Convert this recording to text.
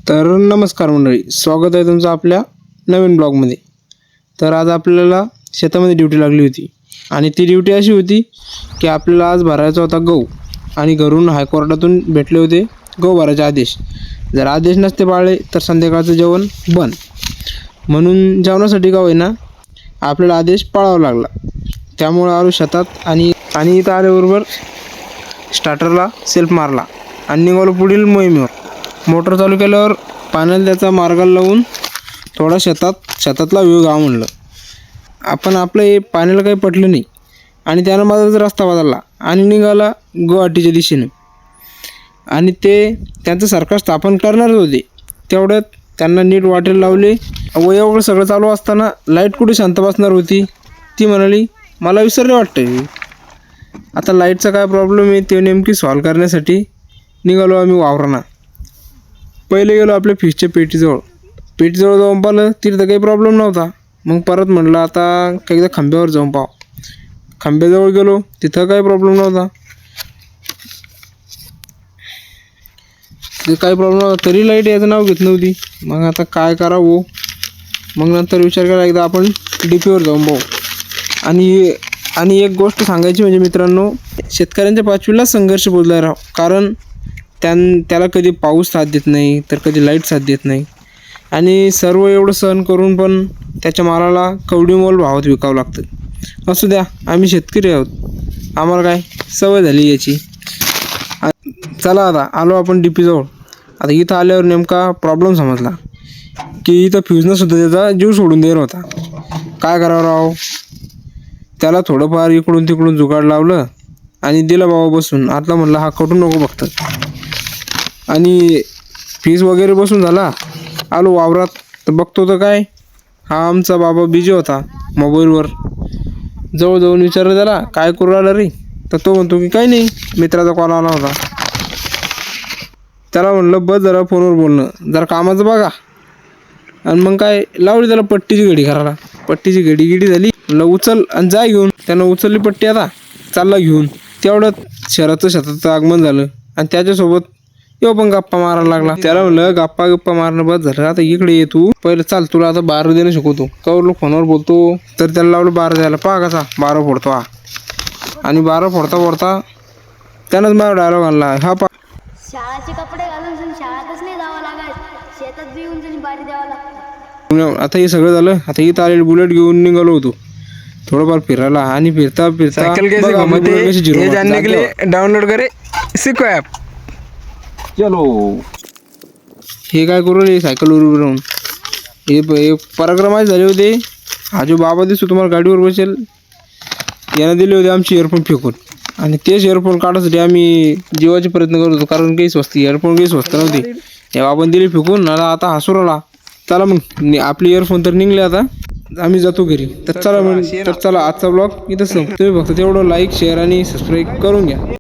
तर नमस्कार मंडळी, स्वागत आहे तुमचं आपल्या नवीन ब्लॉगमध्ये. तर आज आपल्याला शेतामध्ये ड्युटी लागली होती आणि ती ड्युटी अशी होती की आपल्याला आज भरायचा होता गहू आणि घरून हायकोर्टातून भेटले होते गहू भरायचे आदेश. जर आदेश नसते पाळले तर संध्याकाळचं जेवण बंद. म्हणून जेवणासाठी का होईना आपल्याला आदेश पाळावा लागला. त्यामुळं आलो शेतात आणि इथं आल्याबरोबर स्टार्टरला सेल्फ मारला आणि निघालो पुढील मोहिमेवर. मोटर चालू केल्यावर पाण्याला त्याचा मार्गाला लावून थोडा शेतातला व्ह्यू घ्यावा म्हणलं. आपण आपलं हे पाण्याला काही पटलं नाही आणि त्यानं माझा रस्ता बदलला आणि निघाला गुवाहाटीच्या दिशेने. आणि ते त्यांचं सरकार स्थापन करणारच होते. तेवढ्यात त्यांना नीट वाटेल लावले व एवढं सगळं चालू असताना लाईट कुठे शांत बसणार होती. ती म्हणाली मला विसरले वाटतं. आता लाईटचा काय प्रॉब्लेम आहे ते नेमकी सॉल्व करण्यासाठी निघालो आम्ही वावरांना. पहिले गेलो आपल्या फिशच्या पेटीजवळ जाऊन पाहिलं, तिथं काही प्रॉब्लेम नव्हता. मग परत म्हटलं आता एकदा खांब्यावर जाऊन पाहू. खांब्याजवळ गेलो, तिथं काही प्रॉब्लेम नव्हता. काही प्रॉब्लेम नव्हता तरी लाईट याचं नाव घेत नव्हती. मग आता काय करावं. मग नंतर विचार केला एकदा आपण DPवर जाऊन पाहू. आणि एक गोष्ट सांगायची म्हणजे मित्रांनो, शेतकऱ्यांच्या पाचवीला संघर्ष बोलला राहा. कारण त्याला कधी पाऊस साथ देत नाही तर कधी लाईट साथ देत नाही आणि सर्व एवढं सहन करून पण त्याच्या मालाला कवडीमोल भावात विकावं लागतं. असू द्या, आम्ही शेतकरी आहोत, आम्हाला काय सवय झाली याची. चला आता आलो आपण DP जवळ. आता इथं आल्यावर नेमका प्रॉब्लेम समजला की इथं फ्यूजनंसुद्धा त्याचा जीव सोडून द्यायला होता. काय करावं राव. त्याला थोडंफार इकडून तिकडून जुगाड लावलं आणि दिलं बाबा बसून. आता म्हणलं हा कटू नको बघतं. आणि फीज वगैरे बसून झाला. आलो वावरात तर बघतो तर काय, हा आमचा बाबा बिजी होता मोबाईलवर. जवळ जाऊन विचारलं त्याला काय करू राहिला रे. तर तो म्हणतो की काही नाही, मित्राचा कॉल आला होता. त्याला म्हणलं बस जरा फोनवर बोलणं, जरा कामाचं बघा. आणि मग काय लावली त्याला पट्टीची घडी करायला. पट्टीची घडी झाली. म्हणलं उचल आणि जा घेऊन. त्यानं उचलली पट्टी, आता चालला घेऊन. तेवढं शेताचं आगमन झालं आणि त्याच्यासोबत येऊ पण गप्पा मारायला लागला. त्याला म्हणलं गप्पा मारणं बस झालं, आता इकडे ये तू. पहिलं चाल तुला आता बारा देणं शिकवतो. कवर लोक फोनवर बोलतो. तर त्याला लावलं बारा द्यायला. पहा कसा बारा फोडतो हा. आणि बारा फोडता त्यानंच माझा डायलॉग आणला हा. शाळाचे कपडे घालून शाळेतच नाही जावं लागायचं, शेतात बी येऊन बारी द्यावं लागतं. आता हे सगळं झालं. आता इथं आलेलं बुलेट घेऊन निघालो होतो थोडंफार फिरायला. आणि फिरता सायकल कैसे जानने के लिए डाउनलोड करे सिको ॲप. चलो हे काय करू रे सायकलवर उभं राहून. हे पराक्रमाचे झाले होते. हा जो बाबा दिसतो तुम्हाला गाडीवर बसेल, यानं दिले होते आमचे इयरफोन फेकून. आणि तेच इयरफोन काढण्यासाठी आम्ही जीवाचे प्रयत्न करत होतो, कारण काही स्वस्त इयरफोन काही स्वस्त नव्हते. या बाबांनी दिले फेकून. आता हसूराला. चला मग आपले इयरफोन तर निघले, आता आम्ही जातो घरी. तर चला आजचा ब्लॉग इथं संपतो. फक्त तेवढं लाईक शेअर आणि सबस्क्राईब करून घ्या.